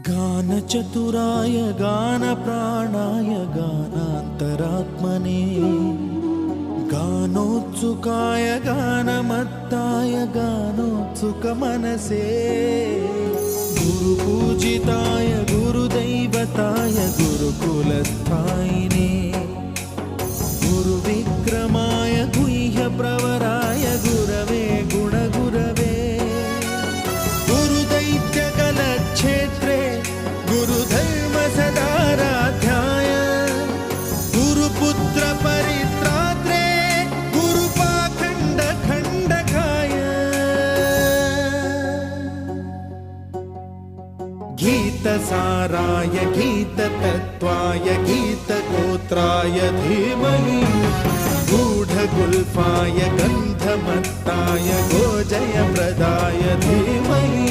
गानचतुराय गानप्राणाय गानान्तरात्मने गानोत्सुकाय गानमत्ताय गानोत्सुकमनसे गुरुपूजिताय गुरुदैवताय गुरुकुलस्थायिने गुरुविक्रमाय गुह्यप्रवराय गुरवे गुणगुरवे गुरुदैत्यकलक्षेत्रे गुरुधर्मसदाराध्याय गुरुपुत्रपरित्रात्रे गुरुपाखण्डखण्डकाय गीतसाराय गीततत्त्वाय गीतगोत्राय धीमहि गूढगुल्फाय गन्धमत्ताय गोजयप्रदाय धीमहि